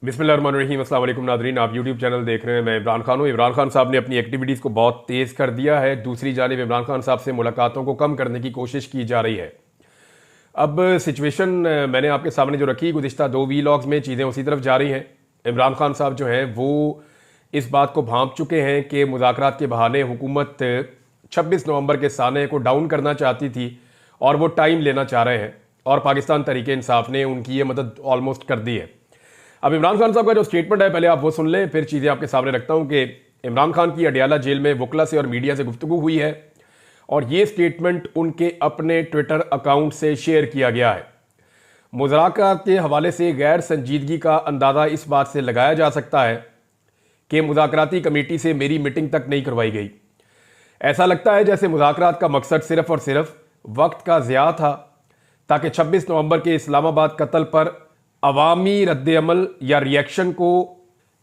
बिस्मिल्लाहिर्रहमानिर्रहीम। अस्सलाम वालेकुम नादरीन, आप यूट्यूब चैनल देख रहे हैं। मैं इमरान खान हूँ। इमरान खान साहब ने अपनी एक्टिविटीज़ को बहुत तेज़ कर दिया है। दूसरी जानिब इमरान खान साहब से मुलाकातों को कम करने की कोशिश की जा रही है। अब सिचुएशन मैंने आपके सामने जो रखी, गुज़िश्ता 2 वीलॉग्स में चीज़ें उसी तरफ जा रही हैं। इमरान खान साहब जो हैं वो इस बात को भांप चुके हैं कि मुज़ाकरात के बहाने हुकूमत 26 नवंबर के साने को डाउन करना चाहती थी और वो टाइम लेना चाह रहे हैं, और पाकिस्तान तहरीक इंसाफ ने उनकी ये मदद ऑलमोस्ट कर दी है। अब इमरान खान साहब का जो स्टेटमेंट है पहले आप वो सुन लें, फिर चीज़ें आपके सामने रखता हूं कि इमरान खान की अडियाला जेल में वकला से और मीडिया से गुफ्तगू हुई है और ये स्टेटमेंट उनके अपने ट्विटर अकाउंट से शेयर किया गया है। मुज़ाकरात के हवाले से गैर संजीदगी का अंदाज़ा इस बात से लगाया जा सकता है कि मुज़ाकराती कमेटी से मेरी मीटिंग तक नहीं करवाई गई। ऐसा लगता है जैसे मुज़ाकरात का मकसद सिर्फ और सिर्फ वक्त का ज़िया था ताकि 26 नवंबर के इस्लामाबाद कत्ल पर अवामी रद्द-ए-अमल या रिएक्शन को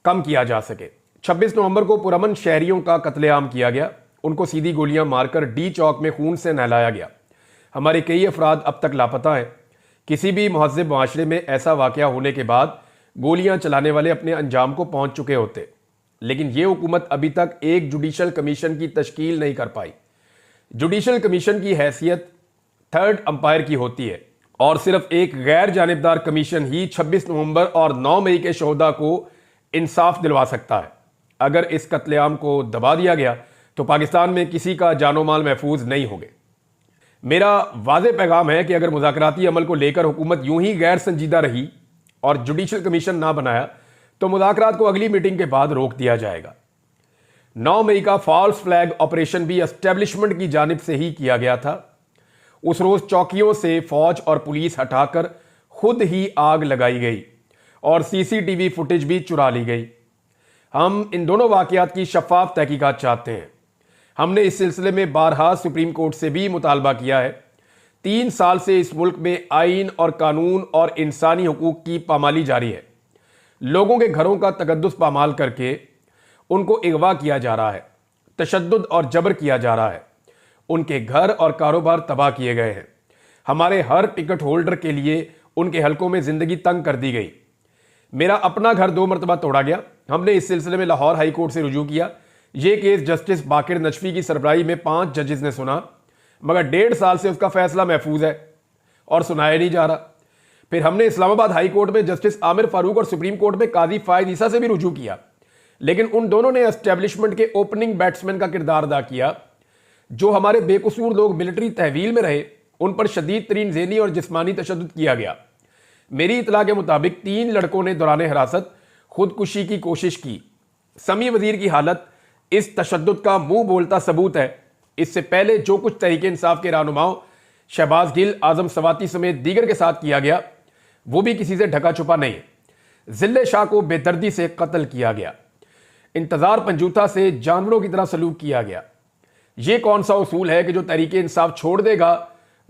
कम किया जा सके। 26 नवंबर को पुरअमन शहरियों का कत्लेआम किया गया, उनको सीधी गोलियां मारकर डी चौक में खून से नहलाया गया। हमारे कई अफराद अब तक लापता हैं। किसी भी महज़्ज़ब माशरे में ऐसा वाक़या होने के बाद गोलियां चलाने वाले अपने अंजाम को पहुंच चुके होते, लेकिन ये हुकूमत अभी तक एक जुडिशल कमीशन की तश्कील नहीं कर पाई। जुडिशल कमीशन की हैसियत थर्ड अंपायर की होती है और सिर्फ एक गैर जानिबदार कमीशन ही 26 नवंबर और 9 मई के शोहदा को इंसाफ दिलवा सकता है। अगर इस कत्लेआम को दबा दिया गया तो पाकिस्तान में किसी का जानो माल महफूज नहीं होंगे। मेरा वाज़ेह पैगाम है कि अगर मुज़ाकराती अमल को लेकर हुकूमत यूं ही गैर संजीदा रही और जुडिशल कमीशन ना बनाया तो मुज़ाकरात को अगली मीटिंग के बाद रोक दिया जाएगा। 9 मई का फॉल्स फ्लैग ऑपरेशन भी एस्टेब्लिशमेंट की जानिब से ही किया गया था। उस रोज चौकियों से फौज और पुलिस हटाकर खुद ही आग लगाई गई और सीसीटीवी फुटेज भी चुरा ली गई। हम इन दोनों वाकयात की शफाफ तहकीकात चाहते हैं। हमने इस सिलसिले में बारहा सुप्रीम कोर्ट से भी मुतालबा किया है। 3 साल से इस मुल्क में आइन और कानून और इंसानी हुकूक की पामाली जारी है। लोगों के घरों का तकद्दुस पामाल करके उनको अगवा किया जा रहा है, तशद्दुद और जबर किया जा रहा है, उनके घर और कारोबार तबाह किए गए हैं। हमारे हर टिकट होल्डर के लिए उनके हलकों में जिंदगी तंग कर दी गई। मेरा अपना घर 2 मरतबा तोड़ा गया। हमने इस सिलसिले में लाहौर हाई कोर्ट से रुजू किया। यह केस जस्टिस बाकिर नजफी की सरबराही में 5 जजेस ने सुना, मगर 1.5 साल से उसका फैसला महफूज है और सुनाया नहीं जा रहा। फिर हमने इस्लामाबाद हाई कोर्ट में जस्टिस आमिर फारूक और सुप्रीम कोर्ट में काजी फायद ईसा से भी रुजू किया, लेकिन उन दोनों ने एस्टेब्लिशमेंट के ओपनिंग बैट्समैन का किरदार अदा किया। जो हमारे बेकसूर लोग मिलिट्री तहवील में रहे उन पर शदीद तरीन ज़हनी और जिस्मानी तशद्दुद किया गया। मेरी इतला के मुताबिक 3 लड़कों ने दौरान हिरासत खुदकुशी की कोशिश की। समी वजीर की हालत इस तशद्दुद का मुंह बोलता सबूत है। इससे पहले जो कुछ तहरीक इंसाफ के रहनुमाओं शहबाज गिल, आजम सवाती समेत दीगर के साथ किया गया वो भी किसी से ढका छुपा नहीं है। जिले शाह को बेदर्दी से कत्ल किया गया। इंतजार पंजूता से जानवरों की तरह सलूक किया गया। ये कौन सा उसूल है कि जो तहरीक इंसाफ छोड़ देगा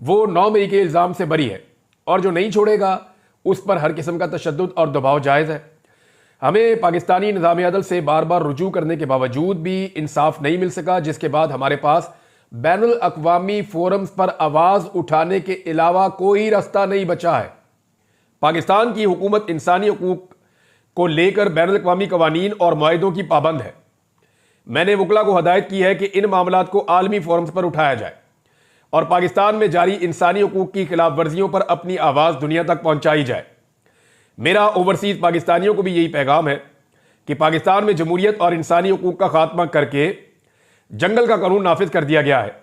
वो 9 मई के इल्ज़ाम से बरी है और जो नहीं छोड़ेगा उस पर हर किस्म का तशद्दुद और दबाव जायज़ है। हमें पाकिस्तानी निज़ाम अदल से बार बार रुजू करने के बावजूद भी इंसाफ नहीं मिल सका, जिसके बाद हमारे पास बैनुल अक़वामी फोरम्स पर आवाज़ उठाने के अलावा कोई रास्ता नहीं बचा है। पाकिस्तान की हुकूमत इंसानी हकूक़ को लेकर बैनुल अक़वामी कवानीन और मुआहिदों की पाबंद है। मैंने वकला को हदायत की है कि इन मामलात को आलमी फोरम्स पर उठाया जाए और पाकिस्तान में जारी इंसानी हुकूक की खिलाफ वर्जियों पर अपनी आवाज़ दुनिया तक पहुंचाई जाए। मेरा ओवरसीज पाकिस्तानियों को भी यही पैगाम है कि पाकिस्तान में जमहूरियत और इंसानी हुकूक का खात्मा करके जंगल का कानून नाफिज कर दिया गया है,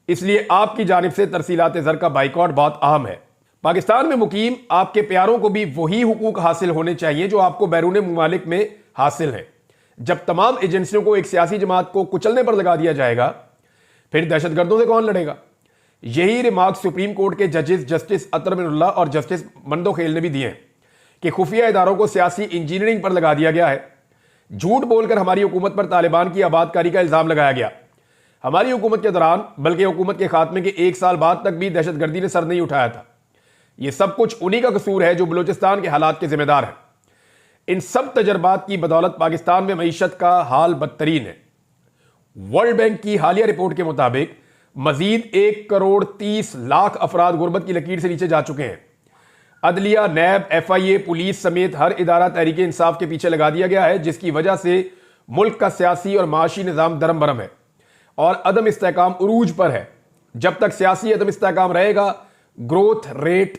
इसलिए आपकी जानिब से तरसीलात ज़र का बाइकआउट बहुत अहम है। पाकिस्तान में मुकीम आपके प्यारों को भी वही हुकूक हासिल होने चाहिए जो आपको बैरून ममालिक में हासिल है। जब तमाम एजेंसियों को एक सियासी जमात को कुचलने पर लगा दिया जाएगा फिर दहशतगर्दों से कौन लड़ेगा। यही रिमार्क सुप्रीम कोर्ट के जजेस जस्टिस अतर अमीरुल्लाह और जस्टिस मंदोखेल ने भी दिए हैं कि खुफिया इदारों को सियासी इंजीनियरिंग पर लगा दिया गया है। झूठ बोलकर हमारी हुकूमत पर तालिबान की आबादकारी का इल्जाम लगाया गया। हमारी हुकूमत के दौरान बल्कि हुकूमत के खात्मे के 1 साल बाद तक भी दहशतगर्दी ने सर नहीं उठाया था। यह सब कुछ उन्हीं का कसूर है जो बलूचिस्तान के हालात के जिम्मेदार हैं। इन सब तजर्बात की बदौलत पाकिस्तान में मईशत का हाल बदतरीन है। वर्ल्ड बैंक की हालिया रिपोर्ट के मुताबिक मजीद 1 करोड़ 30 लाख अफराद गुर्बत की लकीर से नीचे जा चुके हैं। अदलिया, नैब, FIA, पुलिस समेत हर इदारा तहरीक इंसाफ के पीछे लगा दिया गया है, जिसकी वजह से मुल्क का सियासी और माशी निज़ाम दरम बरम है और अदम इस्तेहकाम उरूज पर है। जब तक सियासी अदम इस्तेहकाम रहेगा, ग्रोथ रेट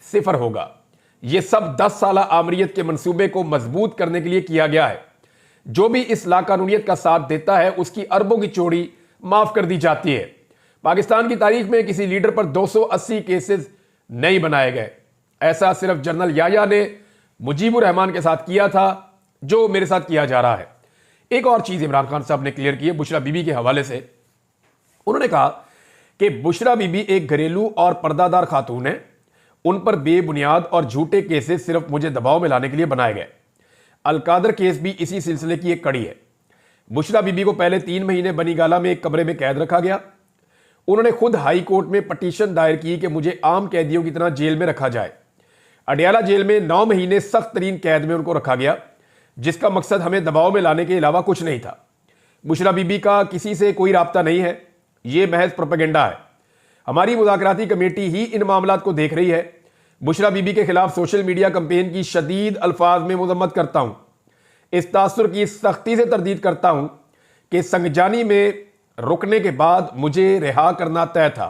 सिफर होगा। यह सब 10 साला आमरीत के मंसूबे को मजबूत करने के लिए किया गया है। जो भी इस लाकानूनियत का साथ देता है, उसकी अरबों की चोरी माफ कर दी जाती है। पाकिस्तान की तारीख में किसी लीडर पर 280 केसेस नहीं बनाए गए। ऐसा सिर्फ जनरल याया ने मुजीबुर रहमान के साथ किया था, जो मेरे साथ किया जा रहा है। एक और चीज इमरान खान साहब ने क्लियर की है बुशरा बीबी के हवाले से। उन्होंने कहा कि बुशरा बीबी एक घरेलू और पर्दादार खातून है, उन पर बेबुनियाद और झूठे केसेस सिर्फ मुझे दबाव में लाने के लिए बनाए गए। अलकादर केस भी इसी सिलसिले की एक कड़ी है। बुशरा बीबी को पहले 3 महीने बनीगाला में एक कमरे में कैद रखा गया। उन्होंने खुद हाई कोर्ट में पटिशन दायर की कि मुझे आम कैदियों की तरह जेल में रखा जाए। अडियाला जेल में 9 महीने सख्त तरीन कैद में उनको रखा गया, जिसका मकसद हमें दबाव में लाने के अलावा कुछ नहीं था। बुशरा बीबी का किसी से कोई राब्ता नहीं है, यह महज प्रोपेगेंडा है। हमारी मुज़ाकराती कमेटी ही इन मामलात को देख रही है। बुशरा बीबी के खिलाफ सोशल मीडिया कंपेन की शदीद अल्फाज में मजम्मत करता हूं। इस तासुर की सख्ती से तरदीद करता हूं कि संगजानी में रुकने के बाद मुझे रिहा करना तय था।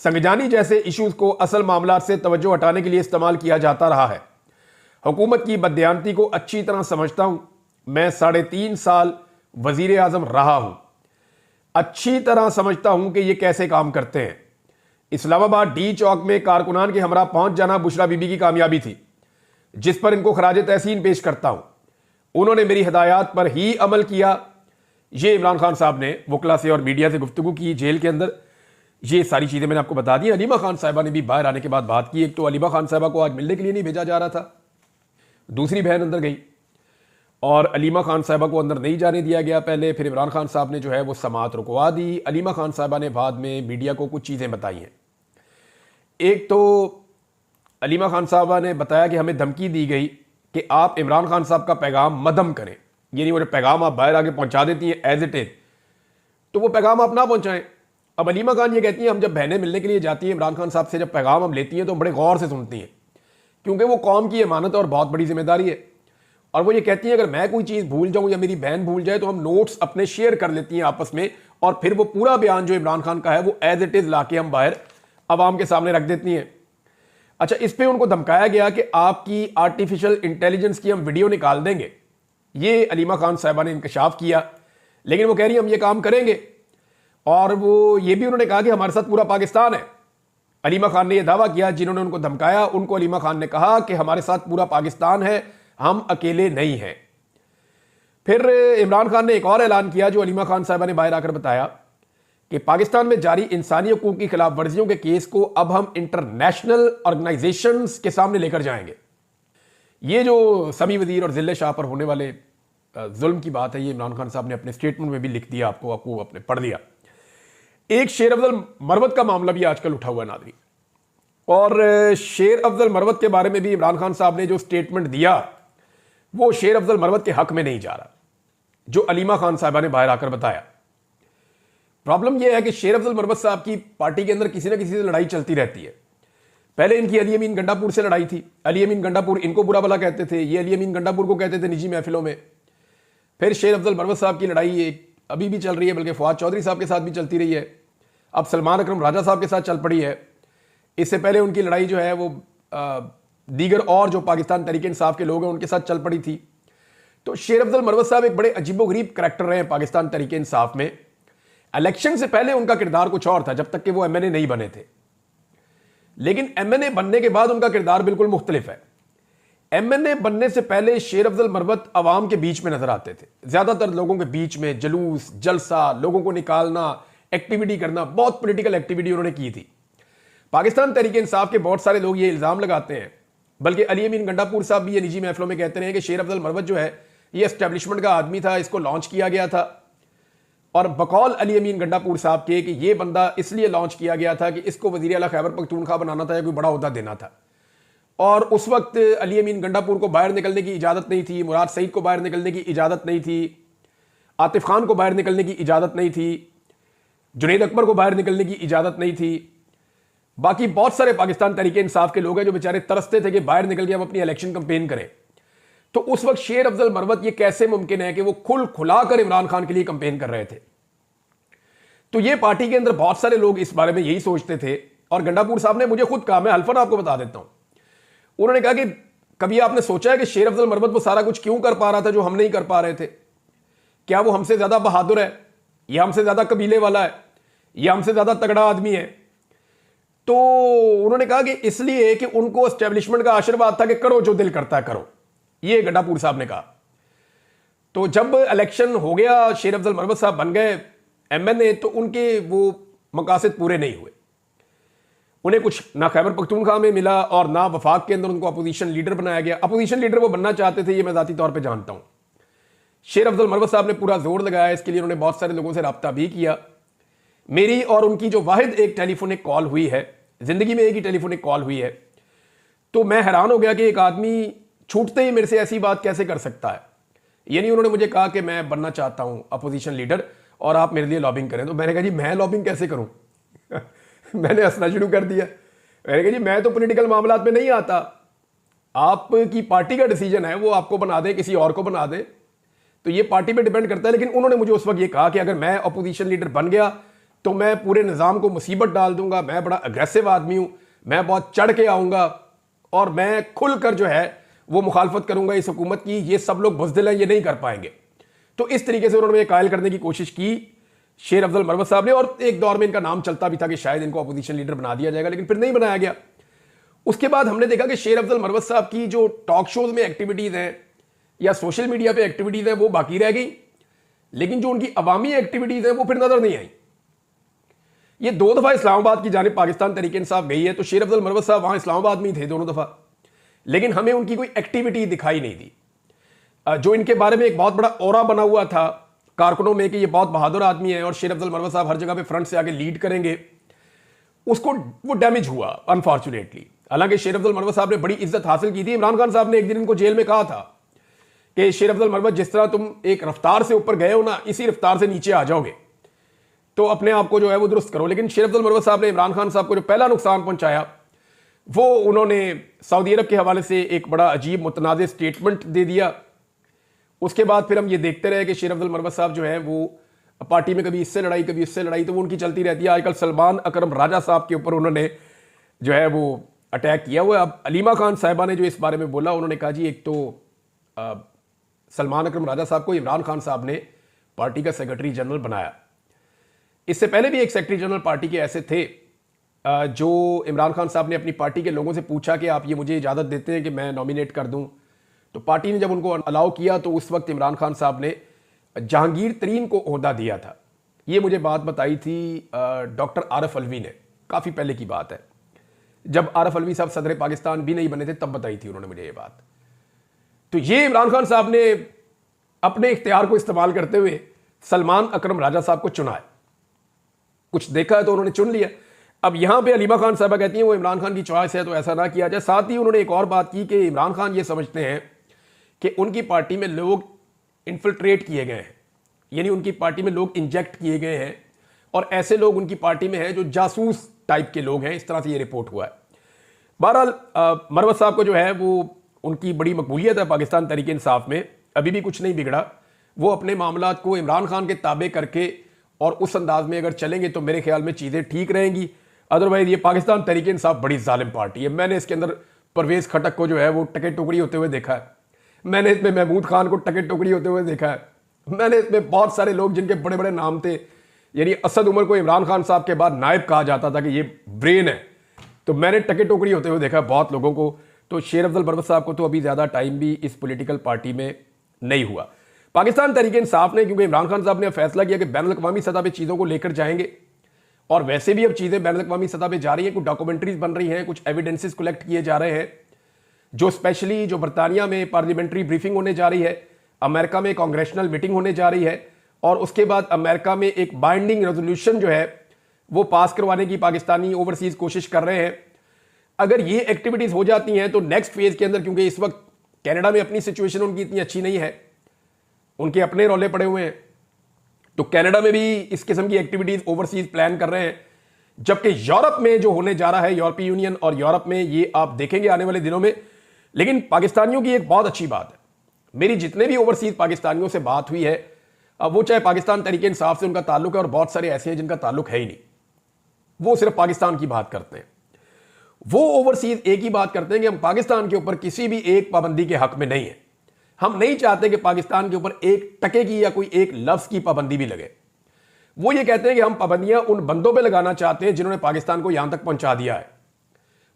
संगजानी जैसे इश्यूज को असल मामला से तवज्जो हटाने के लिए इस्तेमाल किया जाता रहा है। हुकूमत की बददियानती को अच्छी तरह समझता हूं। मैं 3.5 साल वजीर आजम रहा हूं, अच्छी तरह समझता हूं कि यह कैसे काम करते हैं। इस्लामाबाद डी चौक में कारकुनान के हमरा पहुंच जाना बुशरा बीबी की कामयाबी थी, जिस पर इनको खराज तहसीन पेश करता हूं। उन्होंने मेरी हिदायत पर ही अमल किया। ये इमरान खान साहब ने वकला से और मीडिया से गुफ्तगू की जेल के अंदर। ये सारी चीज़ें मैंने आपको बता दी। अलीमा खान साहिबा ने भी बाहर आने के बाद बात की। एक तो अलीमा खान साहिबा को आज मिलने के लिए नहीं भेजा जा रहा था, दूसरी बहन अंदर गई और अलीमा खान साहिबा को अंदर नहीं जाने दिया गया पहले। फिर इमरान खान साहब ने जो है वो समाअत रुकवा दी। अलीमा खान साहिबा ने बाद में मीडिया को कुछ चीज़ें बताई हैं। एक तो अलीमा खान साहबा ने बताया कि हमें धमकी दी गई कि आप इमरान खान साहब का पैगाम मदम करें, यानी वो पैगाम आप बाहर आके पहुंचा देती हैं एज इट इज, तो वो पैगाम आप ना पहुंचाएं। अब अलीमा खान ये कहती हैं हम जब बहनें मिलने के लिए जाती हैं इमरान खान साहब से, जब पैगाम हम लेती हैं तो बड़े गौर से सुनती हैं, क्योंकि वो कौम की अमानत और बहुत बड़ी जिम्मेदारी है। और वो ये कहती हैं अगर मैं कोई चीज़ भूल जाऊं या मेरी बहन भूल जाए तो हम नोट्स अपने शेयर कर लेती हैं आपस में, और फिर वो पूरा बयान जो इमरान खान का है वो एज इट इज लाके हम बाहर आवाम के सामने रख देती हैं। अच्छा, इस पर उनको धमकाया गया कि आपकी आर्टिफिशियल इंटेलिजेंस की हम वीडियो निकाल देंगे। ये अलीमा खान साहिबा ने इंकशाफ किया, लेकिन वो कह रही हम ये काम करेंगे। और वो ये भी उन्होंने कहा कि हमारे साथ पूरा पाकिस्तान है। अलीमा खान ने यह दावा किया, जिन्होंने उनको धमकाया उनको अलीमा खान ने कहा कि हमारे साथ पूरा पाकिस्तान है, हम अकेले नहीं हैं। फिर इमरान खान ने एक और ऐलान किया जो अलीमा खान साहिबा ने बाहर आकर बताया कि पाकिस्तान में जारी इंसानी हकूक की खिलाफ वर्जियों के केस को अब हम इंटरनेशनल ऑर्गेनाइजेशंस के सामने लेकर जाएंगे। ये जो समी वजीर और जिले शाह पर होने वाले जुल्म की बात है, ये इमरान खान साहब ने अपने स्टेटमेंट में भी लिख दिया, आपको अपने पढ़ लिया। एक शेर अफजल मरवत का मामला भी आजकल उठा हुआ है नादरी, और शेर अफजल मरवत के बारे में भी इमरान खान साहब ने जो स्टेटमेंट दिया वो शेर अफजल मरवत के हक में नहीं जा रहा, जो अलीमा खान साहबा ने बाहर आकर बताया। प्रॉब्लम यह है कि शेर अफजल मरवत साहब की पार्टी के अंदर किसी ना किसी से लड़ाई चलती रहती है। पहले इनकी अली अमीन गंडापुर से लड़ाई थी। अली अमीन गंडापुर इनको बुरा भला कहते थे, ये अली अमीन गंडापुर को कहते थे निजी महफिलों में। फिर शेर अफजल मरवत साहब की लड़ाई अभी भी चल रही है, बल्कि फवाद चौधरी साहब के साथ भी चलती रही है, अब सलमान अकरम राजा साहब के साथ चल पड़ी है। इससे पहले उनकी लड़ाई जो है वो दीगर और जो पाकिस्तान तहरीक इंसाफ के लोग हैं उनके साथ चल पड़ी थी। तो शेर अफजल मरवत साहब एक बड़े अजीबोगरीब करैक्टर रहे हैं पाकिस्तान तहरीक इंसाफ में। इलेक्शन से पहले उनका किरदार कुछ और था, जब तक कि वो एमएनए नहीं बने थे, लेकिन एमएनए बनने के बाद उनका किरदार बिल्कुल मुख्तलिफ है। एमएनए बनने से पहले शेर अफजल मरवत अवाम के बीच में नजर आते थे, ज्यादातर लोगों के बीच में जुलूस, जलसा, लोगों को निकालना, एक्टिविटी करना, बहुत पॉलिटिकल एक्टिविटी उन्होंने की थी। पाकिस्तान तहरीक इंसाफ के बहुत सारे लोग ये इल्जाम लगाते हैं, बल्कि अली अमीन गंडापुर साहब भी ये निजी महफिलों में कहते रहे कि शेर अफजल मरवत जो है ये एस्टेब्लिशमेंट का आदमी था, इसको लॉन्च किया गया था। और बकौल अली अमीन गंडापुर साहब के कि ये बंदा इसलिए लॉन्च किया गया था कि इसको वजीर आला खैबर पख्तूनख्वा बनाना था या कोई बड़ा ओहदा देना था। और उस वक्त अली अमीन गंडापुर को बाहर निकलने की इजाज़त नहीं थी, मुराद सईद को बाहर निकलने की इजाज़त नहीं थी, आतिफ खान को बाहर निकलने की इजाज़त नहीं थी, जुनैद अकबर को बाहर निकलने की इजाज़त नहीं थी। बाकी बहुत सारे पाकिस्तान तहरीक इंसाफ के लोग हैं जो बेचारे तरसते थे कि बाहर निकल के हम अपनी इलेक्शन कैंपेन करें। तो उस वक्त शेर अफजल मरवत ये कैसे मुमकिन है कि वो खुलाकर इमरान खान के लिए कैंपेन कर रहे थे। तो ये पार्टी के अंदर बहुत सारे लोग इस बारे में यही सोचते थे। और गंडापुर साहब ने मुझे खुद कहा, मैं हल्फन आपको बता देता हूं, उन्होंने कहा कि कभी आपने सोचा है कि शेर अफजल मरवत वो सारा कुछ क्यों कर पा रहा था जो हम नहीं कर पा रहे थे? क्या वो हमसे ज्यादा बहादुर है, या हमसे ज्यादा कबीले वाला है, या हमसे ज्यादा तगड़ा आदमी है? तो उन्होंने कहा कि इसलिए कि उनको एस्टेब्लिशमेंट का आशीर्वाद था कि करो जो दिल करता है करो, ये गंडापुर साहब ने कहा। तो जब इलेक्शन हो गया, शेर अफजल मरवत साहब बन गए एमएनए, तो उनके वो मकासद पूरे नहीं हुए। उन्हें कुछ ना खैबर पख्तूनख्वा में मिला और ना वफाक के अंदर उनको अपोजिशन लीडर बनाया गया। अपोजिशन लीडर वो बनना चाहते थे, ये मैं ज़ाती तौर पे जानता हूं। शेर अफजल मरवत साहब ने पूरा जोर लगाया इसके लिए, उन्होंने बहुत सारे लोगों से रब्ता भी किया। मेरी और उनकी जो वाहिद एक टेलीफोनिक कॉल हुई है, जिंदगी में एक ही टेलीफोनिक कॉल हुई है, तो मैं हैरान हो गया कि एक आदमी छूटते ही मेरे से ऐसी बात कैसे कर सकता है। यानी उन्होंने मुझे कहा कि मैं बनना चाहता हूं अपोजिशन लीडर और आप मेरे लिए लॉबिंग करें। तो मैंने कहा जी मैं लॉबिंग कैसे करूं? मैंने हंसना शुरू कर दिया। मैंने कहा जी मैं तो पॉलिटिकल मामलात में नहीं आता, आपकी पार्टी का डिसीजन है, वो आपको बना दे किसी और को बना दे, तो ये पार्टी पे डिपेंड करता है। लेकिन उन्होंने मुझे उस वक्त ये कहा कि अगर मैं अपोजिशन लीडर बन गया तो मैं पूरे निज़ाम को मुसीबत डाल दूंगा, मैं बड़ा अग्रेसिव आदमी हूं, मैं बहुत चढ़ के आऊंगा और मैं खुलकर जो है वो मुखालफत करूंगा इस हुकूमत की, ये सब लोग बुज़दिल हैं, ये नहीं कर पाएंगे। तो इस तरीके से उन्होंने कायल करने की कोशिश की शेर अफजल मरवत साहब ने, और एक दौर में इनका नाम चलता भी था कि शायद इनको अपोजिशन लीडर बना दिया जाएगा, लेकिन फिर नहीं बनाया गया। उसके बाद हमने देखा कि शेर अफजल मरवत साहब की जो टॉक शोज में एक्टिविटीज हैं या सोशल मीडिया पे एक्टिविटीज हैं वो बाकी रह गई, लेकिन जो उनकी अवामी एक्टिविटीज हैं वो फिर नजर नहीं आई। ये 2 दफा इस्लामाबाद की जानिब पाकिस्तान तहरीक इंसाफ गई है, तो शेर अफजल मरवत साहब वहां इस्लामाबाद में ही थे दोनों दफा, लेकिन हमें उनकी कोई एक्टिविटी दिखाई नहीं दी। जो इनके बारे में एक बहुत बड़ा ऑरा बना हुआ था कारकुनों में कि ये बहुत बहादुर आदमी है और शेर अफजल मरवत साहब हर जगह पे फ्रंट से आगे लीड करेंगे, उसको वो डैमेज हुआ अनफॉर्चुनेटली। हालांकि शेर अफजल मरवत साहब ने बड़ी इज्जत हासिल की थी। इमरान खान साहब ने एक दिन इनको जेल में कहा था कि शेर अफजल मरवत जिस तरह तुम एक रफ्तार से ऊपर गए हो ना, इसी रफ्तार से नीचे आ जाओगे, तो अपने आप को जो है वो दुरुस्त करो। लेकिन शेर अफजल मरवत साहब ने इमरान खान साहब को जो पहला नुकसान पहुंचाया वो उन्होंने सऊदी अरब के हवाले से एक बड़ा अजीब मुतनाज़ स्टेटमेंट दे दिया। उसके बाद फिर हम ये देखते रहे कि शेर अफजल मरवत साहब जो है वो पार्टी में कभी इससे लड़ाई कभी इससे लड़ाई, तो वो उनकी चलती रहती है। आजकल सलमान अकरम राजा साहब के ऊपर उन्होंने जो है वो अटैक किया हुआ है। अब अलीमा खान साहिबा ने जो इस बारे में बोला, उन्होंने कहा जी एक तो सलमान अकरम राजा साहब को इमरान खान साहब ने पार्टी का सेक्रेटरी जनरल बनाया। इससे पहले भी एक सेक्रेटरी जनरल पार्टी के ऐसे थे जो इमरान खान साहब ने अपनी पार्टी के लोगों से पूछा कि आप ये मुझे इजाज़त देते हैं कि मैं नॉमिनेट कर दूं, तो पार्टी ने जब उनको अलाउ किया तो उस वक्त इमरान खान साहब ने जहांगीर तरीन को ओहदा दिया था। ये मुझे बात बताई थी डॉक्टर आरफ अलवी ने, काफ़ी पहले की बात है, जब आरफ अलवी साहब सदर पाकिस्तान भी नहीं बने थे तब बताई थी उन्होंने मुझे ये बात। तो ये इमरान खान साहब ने अपने इख्तियार को इस्तेमाल करते हुए सलमान अकरम राजा साहब को चुना है। कुछ देखा है तो उन्होंने चुन लिया। अब यहां पे अलीमा खान साहबा कहती हैं वो इमरान खान की चॉइस है तो ऐसा ना किया जाए। साथ ही उन्होंने एक और बात की कि इमरान खान ये समझते हैं कि उनकी पार्टी में लोग इन्फिल्ट्रेट किए गए हैं, यानी उनकी पार्टी में लोग इंजेक्ट किए गए हैं और ऐसे लोग उनकी पार्टी में हैं जो जासूस टाइप के लोग हैं। इस तरह से ये रिपोर्ट हुआ है। बहरहाल मरवत साहब को जो है वो उनकी बड़ी मकबूलियत है पाकिस्तान तहरीक इंसाफ में, अभी भी कुछ नहीं बिगड़ा। वो अपने मामलात को इमरान खान के ताबे करके और उस अंदाज में अगर चलेंगे तो मेरे ख्याल में चीज़ें ठीक रहेंगी। अदरवाइज ये पाकिस्तान तहरीक इंसाफ बड़ी जालिम पार्टी है। मैंने इसके अंदर परवेज़ खटक को जो है वो टके टुकड़ी होते हुए देखा है, मैंने इसमें महमूद खान को टके टुकड़ी होते हुए देखा है, मैंने इसमें बहुत सारे लोग जिनके बड़े बड़े नाम थे, यानी असद उमर को इमरान खान साहब के बाद नायब कहा जाता था कि ये ब्रेन है, तो मैंने टके टुकड़ी होते हुए देखा है बहुत लोगों को। तो शेर अफजल मरवत साहब को तो अभी ज़्यादा टाइम भी इस पॉलिटिकल पार्टी में नहीं हुआ। पाकिस्तान तहरीक इंसाफ ने, क्योंकि इमरान खान साहब ने फैसला किया कि बैनुल अक़वामी सतह पर चीज़ों को लेकर जाएंगे, और वैसे भी अब चीज़ें बैनुल अक़वामी सतह पर जा रही हैं, कुछ डॉक्यूमेंट्रीज बन रही हैं, कुछ एविडेंसेस कलेक्ट किए जा रहे हैं, जो स्पेशली जो बरतानिया में पार्लियामेंट्री ब्रीफिंग होने जा रही है, अमेरिका में कांग्रेशनल मीटिंग होने जा रही है, और उसके बाद अमेरिका में एक बाइंडिंग रेजोल्यूशन जो है वो पास करवाने की पाकिस्तानी ओवरसीज कोशिश कर रहे हैं। अगर ये एक्टिविटीज हो जाती हैं तो नेक्स्ट फेज के अंदर, क्योंकि इस वक्त कनाडा में अपनी सिचुएशन उनकी इतनी अच्छी नहीं है, उनके अपने रौले पड़े हुए हैं, तो कनाडा में भी इस किस्म की एक्टिविटीज ओवरसीज प्लान कर रहे हैं जबकि यूरोप में जो होने जा रहा है, यूरोपीय यूनियन और यूरोप में, ये आप देखेंगे आने वाले दिनों में। लेकिन पाकिस्तानियों की एक बहुत अच्छी बात है, मेरी जितने भी ओवरसीज पाकिस्तानियों से बात हुई है, अब वो चाहे पाकिस्तान तरीके इंसाफ से उनका ताल्लुक है, और बहुत सारे ऐसे हैं जिनका ताल्लुक है ही नहीं, वो सिर्फ पाकिस्तान की बात करते हैं। वो ओवरसीज एक ही बात करते हैं कि हम पाकिस्तान के ऊपर किसी भी एक पाबंदी के हक में नहीं है। हम नहीं चाहते कि पाकिस्तान के ऊपर एक टके की या कोई एक लफ्ज की पाबंदी भी लगे। वो ये कहते हैं कि हम पाबंदियां उन बंदों पे लगाना चाहते हैं जिन्होंने पाकिस्तान को यहां तक पहुंचा दिया है।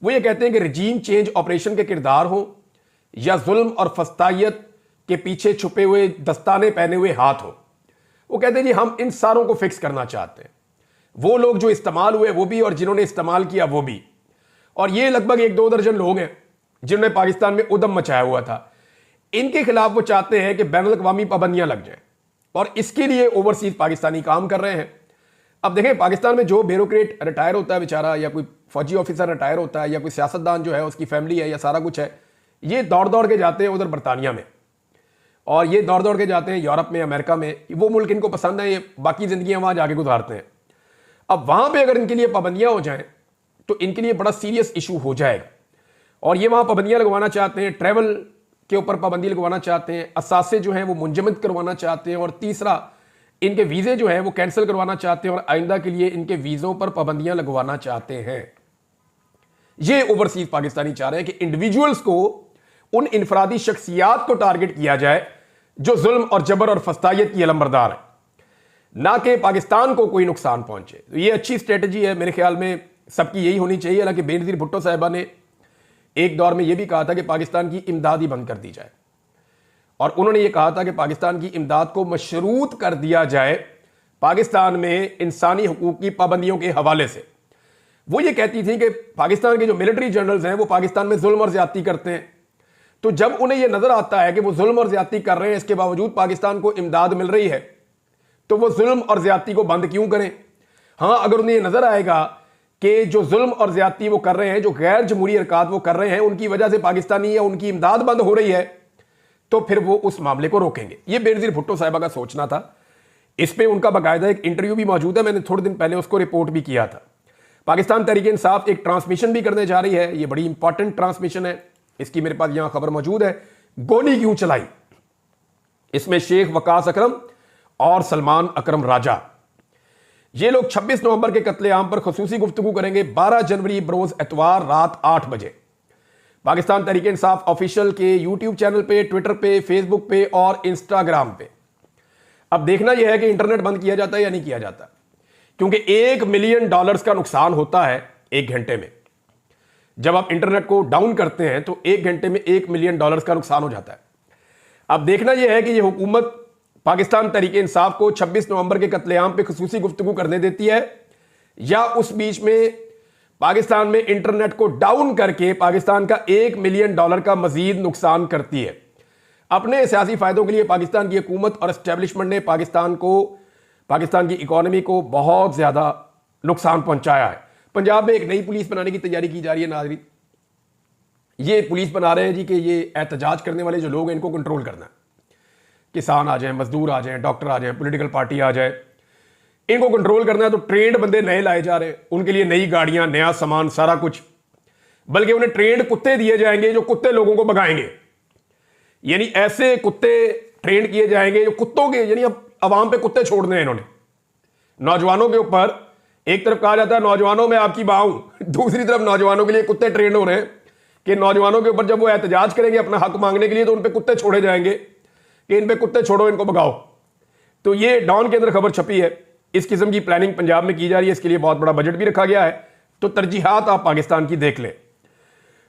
वो ये कहते हैं कि रजीम चेंज ऑपरेशन के किरदार हो या जुल्म और फस्तायत के पीछे छुपे हुए दस्ताने पहने हुए हाथ हो। वो कहते हैं जी हम इन सारों को फिक्स करना चाहते हैं, वो लोग जो इस्तेमाल हुए वो भी और जिन्होंने इस्तेमाल किया वो भी। और ये लगभग 1-2 दर्जन लोग हैं जिन्होंने पाकिस्तान में उदम मचाया हुआ था। इनके खिलाफ वो चाहते हैं कि बैनुल अक़वामी पाबंदियां लग जाएं, और इसके लिए ओवरसीज पाकिस्तानी काम कर रहे हैं। अब देखें, पाकिस्तान में जो ब्यूरोक्रेट रिटायर होता है बेचारा, या कोई फौजी ऑफिसर रिटायर होता है, या कोई सियासतदान जो है उसकी फैमिली है या सारा कुछ है, ये दौड़ दौड़ के जाते हैं उधर बरतानिया में, और ये दौड़ दौड़ के जाते हैं यूरोप में, अमेरिका में। वो मुल्क इनको पसंद है, ये बाकी जिंदगियां वहां जाके गुजारते हैं। अब वहां पर अगर इनके लिए पाबंदियां हो जाएं तो इनके लिए बड़ा सीरियस इशू हो जाएगा, और ये वहां पाबंदियां लगवाना चाहते हैं, ट्रैवल के ऊपर पाबंदी लगवाना चाहते हैं, असासे जो हैं वो मुंजमद करवाना चाहते हैं, और तीसरा इनके वीज़े जो हैं वो कैंसिल करवाना चाहते हैं, और आइंदा के लिए इनके वीज़ों पर पाबंदियां लगवाना चाहते हैं। ये ओवरसीज पाकिस्तानी चाह रहे हैं कि इंडिविजुअल्स को, उन इनफरादी शख्सियात को टारगेट किया जाए जो जुल्म और जबर और फस्तायत की अलमबरदार है, ना कि पाकिस्तान को कोई नुकसान पहुंचे। तो ये अच्छी स्ट्रेटजी है, मेरे ख्याल में सबकी यही होनी चाहिए। हालांकि बेनज़ीर भुट्टो साहिबा ने एक दौर में यह भी कहा था कि पाकिस्तान की इमदाद ही बंद कर दी जाए, और उन्होंने यह कहा था कि पाकिस्तान की इमदाद को मशरूत कर दिया जाए पाकिस्तान में इंसानी हुकूक की पाबंदियों के हवाले से। वो ये कहती थी कि पाकिस्तान के जो मिलिट्री जनरल्स हैं वो पाकिस्तान में जुल्म और ज्यादती करते हैं, तो जब उन्हें यह नजर आता है कि वो जुल्म और ज्यादती कर रहे हैं, इसके बावजूद पाकिस्तान को इमदाद मिल रही है, तो वो जुल्म और ज्यादती को बंद क्यों करें। हाँ, अगर उन्हें यह नजर आएगा कि जो जुल्म और ज्यादती वो कर रहे हैं, जो गैर जमहूरी हरकत वो कर रहे हैं, उनकी वजह से पाकिस्तानी या उनकी इमदाद बंद हो रही है, तो फिर वो उस मामले को रोकेंगे। ये बेनज़ीर भुट्टो साहिबा का सोचना था। इस पे उनका बाकायदा एक इंटरव्यू भी मौजूद है, मैंने थोड़े दिन पहले उसको रिपोर्ट भी किया था। पाकिस्तान तहरीक इंसाफ एक ट्रांसमिशन भी करने जा रही है, ये बड़ी इंपॉर्टेंट ट्रांसमिशन है, इसकी मेरे पास यहां खबर मौजूद है। गोली क्यों चलाई, इसमें शेख वकास अकरम और सलमान अकरम राजा, ये लोग 26 नवंबर के कत्लेआम पर खसूसी गुफ्तगू करेंगे 12 जनवरी बरोज एतवार रात 8 बजे। पाकिस्तान तहरीक इंसाफ ऑफिशियल के यूट्यूब चैनल पे, ट्विटर पे, फेसबुक पे और इंस्टाग्राम पे। अब देखना यह है कि इंटरनेट बंद किया जाता है या नहीं किया जाता, क्योंकि $1 मिलियन का नुकसान होता है 1 घंटे में। जब आप इंटरनेट को डाउन करते हैं तो 1 घंटे में $1 मिलियन का नुकसान हो जाता है। अब देखना यह है कि यह हुकूमत पाकिस्तान तहरीक इंसाफ को 26 नवंबर के कत्लेआम पे खसूसी गुफ्तगू करने देती है, या उस बीच में पाकिस्तान में इंटरनेट को डाउन करके पाकिस्तान का $1 मिलियन का मजीद नुकसान करती है। अपने सियासी फायदों के लिए पाकिस्तान की हुकूमत और एस्टेब्लिशमेंट ने पाकिस्तान की इकोनॉमी को बहुत ज्यादा नुकसान पहुंचाया है। पंजाब में एक नई पुलिस बनाने की तैयारी की जा रही है नाज़रीन। ये पुलिस बना रहे हैं जी कि ये एहतजाज करने वाले जो लोग हैं इनको कंट्रोल करना है। किसान आ जाएं, मजदूर आ जाएं, डॉक्टर आ जाएं, पॉलिटिकल पार्टी आ जाए, इनको कंट्रोल करना है। तो ट्रेंड बंदे नए लाए जा रहे हैं, उनके लिए नई गाड़ियां, नया सामान, सारा कुछ। बल्कि उन्हें ट्रेंड कुत्ते दिए जाएंगे जो कुत्ते लोगों को भगाएंगे, यानी ऐसे कुत्ते ट्रेंड किए जाएंगे जो कुत्तों के, यानी अब अवाम पे कुत्ते छोड़ने हैं इन्होंने। नौजवानों के ऊपर एक तरफ कहा जाता है नौजवानों में आपकी बाह हूं, दूसरी तरफ नौजवानों के लिए कुत्ते ट्रेंड हो रहे हैं कि नौजवानों के ऊपर जब वो एहतजाज करेंगे अपना हक मांगने के लिए तो उन पे कुत्ते छोड़े जाएंगे कि इन पे कुत्ते छोड़ो, इनको भगाओ। तो ये डॉन के अंदर खबर छपी है। इस किस्म की प्लानिंग पंजाब में की जा रही है, इसके लिए बहुत बड़ा बजट भी रखा गया है। तो तरजीहात आप पाकिस्तान की देख लें।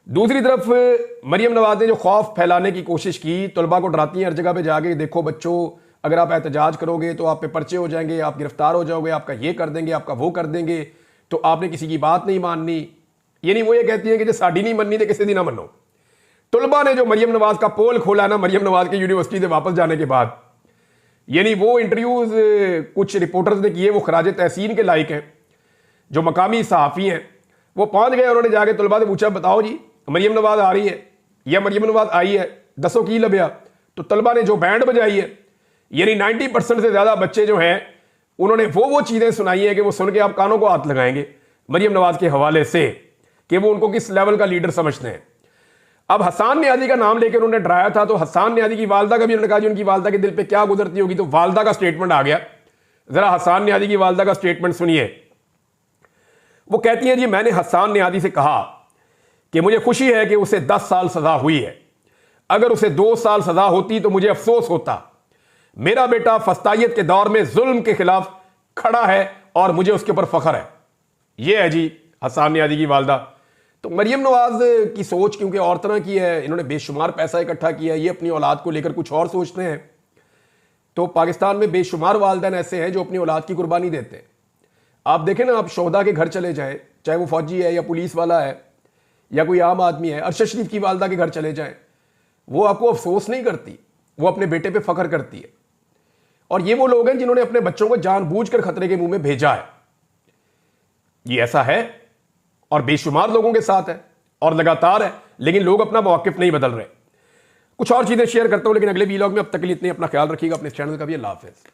दूसरी तरफ मरियम नवाज ने जो खौफ फैलाने की कोशिश की, तलबा को डराती हैं हर जगह पे जाके, देखो बच्चों अगर आप एहतजाज करोगे तो आप पे पर्चे हो जाएंगे, आप गिरफ्तार हो जाओगे, आपका ये कर देंगे, आपका वो कर देंगे, तो आपने किसी की बात नहीं माननी। यानी वो ये कहती है कि जो साड़ी नहीं मननी तो किसी दी ना मनो। तलबा ने जो मरियम नवाज का पोल खोला ना मरियम नवाज के यूनिवर्सिटी से वापस जाने के बाद, यानी वो इंटरव्यूज कुछ रिपोर्टर्स ने किए, वो खराज तहसीन के लायक हैं। जो मकामी सहाफ़ी हैं वो पहुंच गए, उन्होंने जाके तलबा से पूछा बताओ जी मरियम नवाज आ रही है या मरियम नवाज आई है, दसो की लभ्या। तो तलबा ने जो बैंड बजाई है, यानी 90% से ज़्यादा बच्चे जो हैं उन्होंने वो चीज़ें सुनाई है कि वो सुन के आप कानों को हाथ लगाएंगे। मरियम नवाज के हवाले से कि वो उनको किस लेवल का लीडर समझते हैं। अब हसन नियाज़ी का नाम लेकर उन्होंने डराया था, तो हसन नियाज़ी की वालदा का भी उन्होंने कहा जी उनकी वालदा के दिल पे क्या गुजरती होगी, तो वालदा का स्टेटमेंट आ गया। जरा हसन नियाज़ी की वालदा का स्टेटमेंट सुनिए। वो कहती हैं जी मैंने हसन नियाज़ी से कहा कि मुझे खुशी है कि उसे 10 साल सजा हुई है, अगर उसे 2 साल सजा होती तो मुझे अफसोस होता। मेरा बेटा फस्तायत के दौर में जुल्म के खिलाफ खड़ा है और मुझे उसके ऊपर फख्र है। यह है जी हसन नियाज़ी की वालदा। तो मरियम नवाज की सोच क्योंकि और तरह की है, इन्होंने बेशुमार पैसा इकट्ठा किया है, ये अपनी औलाद को लेकर कुछ और सोचते हैं। तो पाकिस्तान में बेशुमार वालिदैन ऐसे हैं जो अपनी औलाद की कुर्बानी देते हैं। आप देखें ना, आप शोहदा के घर चले जाएं, चाहे वो फौजी है या पुलिस वाला है या कोई आम आदमी है, अरशद शरीफ की वालदा के घर चले जाएं, वो आपको अफसोस नहीं करती, वो अपने बेटे पे फख्र करती है। और ये वो लोग हैं जिन्होंने अपने बच्चों को जानबूझकर खतरे के मुंह में भेजा है। ये ऐसा है और बेशुमार लोगों के साथ है और लगातार है, लेकिन लोग अपना मौक़िफ़ नहीं बदल रहे। कुछ और चीज़ें शेयर करता हूं लेकिन अगले वीलॉग में। अब तक के लिए इतने, अपना ख्याल रखिएगा, अपने चैनल का भी। अल्लाह हाफ़िज़।